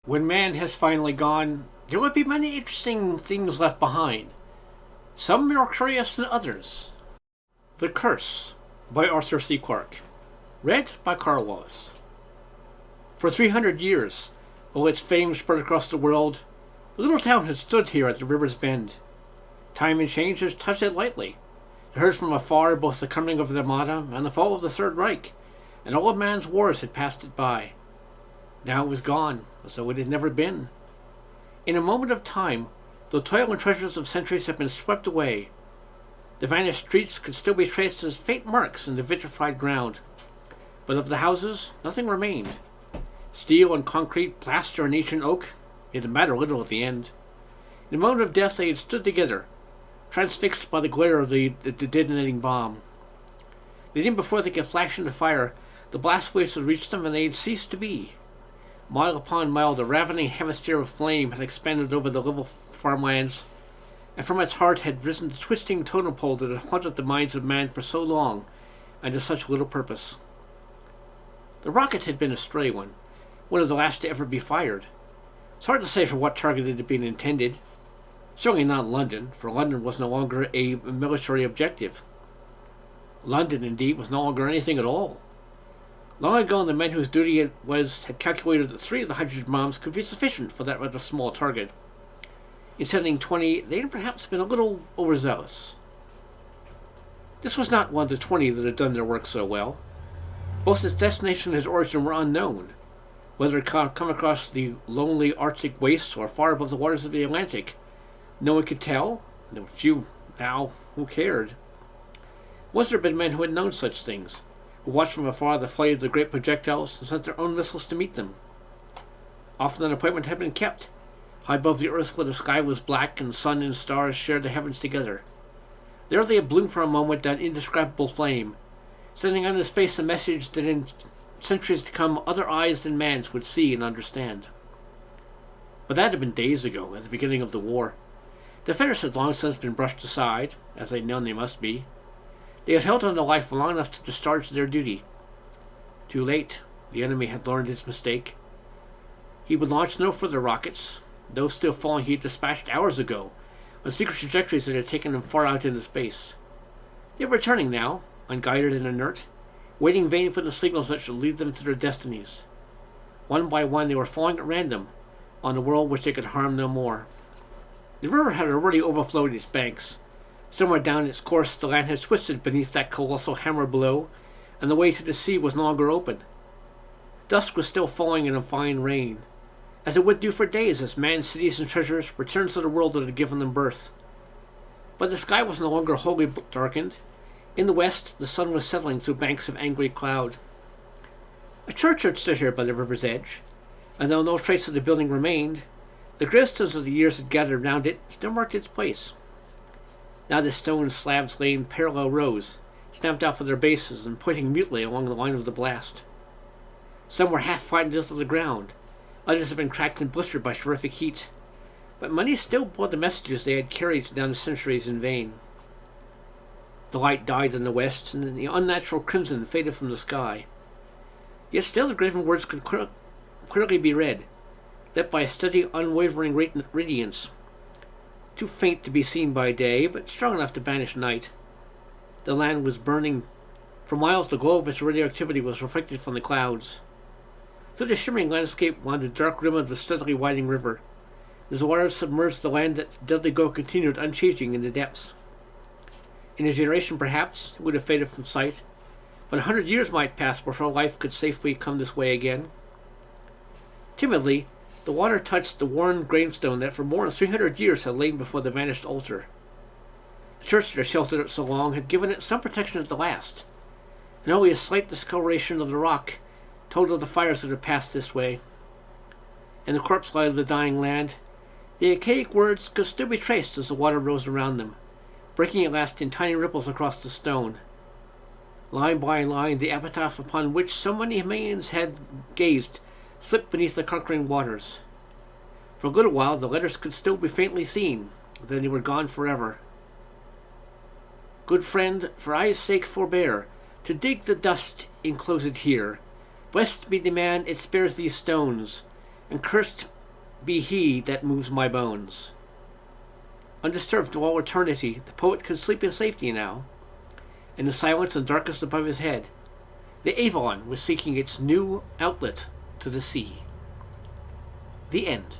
When man has finally gone, there will be many interesting things left behind, some more curious than others. The Curse by Arthur C. Clarke. Read by Karl. For 300 years, while its fame spread across the world, the little town had stood here at the river's bend. Time and change has touched it lightly. It heard from afar both the coming of the Armada and the fall of the Third Reich, and all of man's wars had passed it by. Now it was gone, as though it had never been. In a moment of time, the toil and treasures of centuries had been swept away. The vanished streets could still be traced as faint marks in the vitrified ground. But of the houses, nothing remained. Steel and concrete, plaster and ancient oak, it had mattered little at the end. In the moment of death they had stood together, transfixed by the glare of the detonating bomb. Then before they could flash into fire, the blast waves had reached them and they had ceased to be. Mile upon mile, the ravening hemisphere of flame had expanded over the level farmlands, and from its heart had risen the twisting totem pole that had haunted the minds of man for so long, and to such little purpose. The rocket had been a stray one of the last to ever be fired. It's hard to say for what target it had been intended. Certainly not London, for London was no longer a military objective. London, indeed, was no longer anything at all. Long ago, the men whose duty it was had calculated that 3 of the 100 bombs could be sufficient for that rather small target. In sending 20, they had perhaps been a little overzealous. This was not one of the 20 that had done their work so well. Both its destination and its origin were unknown. Whether it had come across the lonely Arctic wastes or far above the waters of the Atlantic, no one could tell. There were few now who cared. Once there had been men who had known such things, who watched from afar the flight of the great projectiles and sent their own missiles to meet them. Often an appointment had been kept, high above the earth where the sky was black and sun and stars shared the heavens together. There they had bloomed for a moment that indescribable flame, sending out into space a message that in centuries to come other eyes than man's would see and understand. But that had been days ago, at the beginning of the war. The Federates had long since been brushed aside, as they'd known they must be. They had held on to life long enough to discharge their duty. Too late, the enemy had learned his mistake. He would launch no further rockets, those still falling he had dispatched hours ago, on secret trajectories that had taken them far out into space. They were returning now, unguided and inert, waiting in vain for the signals that should lead them to their destinies. One by one they were falling at random, on a world which they could harm no more. The river had already overflowed its banks. Somewhere down its course the land had twisted beneath that colossal hammer blow, and the way to the sea was no longer open. Dusk was still falling in a fine rain, as it would do for days as man's cities and treasures returned to the world that had given them birth. But the sky was no longer wholly darkened. In the west the sun was settling through banks of angry cloud. A church had stood here by the river's edge, and though no trace of the building remained, the gravestones of the years that gathered round it still marked its place. Now the stone slabs lay in parallel rows, stamped out for their bases and pointing mutely along the line of the blast. Some were half flattened into the ground, others had been cracked and blistered by terrific heat, but many still bore the messages they had carried down the centuries in vain. The light died in the west, and the unnatural crimson faded from the sky. Yet still the graven words could clearly be read, lit by a steady, unwavering radiance, too faint to be seen by day, but strong enough to banish night. The land was burning. For miles the glow of its radioactivity was reflected from the clouds. Through the shimmering landscape wound the dark rim of the steadily widening river. As the waters submerged the land, that deadly glow continued unchanging in the depths. In a generation, perhaps, it would have faded from sight, but 100 years might pass before life could safely come this way again. Timidly, the water touched the worn gravestone that for more than 300 years had lain before the vanished altar. The church that had sheltered it so long had given it some protection at the last, and only a slight discoloration of the rock told of the fires that had passed this way. In the corpse light of the dying land, the archaic words could still be traced as the water rose around them, breaking at last in tiny ripples across the stone. Line by line, the epitaph upon which so many millions had gazed slipped beneath the conquering waters. For a little while the letters could still be faintly seen, then they were gone forever. Good friend, for I's sake forbear to dig the dust enclosed here. Blessed be the man it spares these stones, and cursed be he that moves my bones. Undisturbed to all eternity, the poet could sleep in safety now. In the silence and darkness above his head, the Avon was seeking its new outlet to the sea. The end.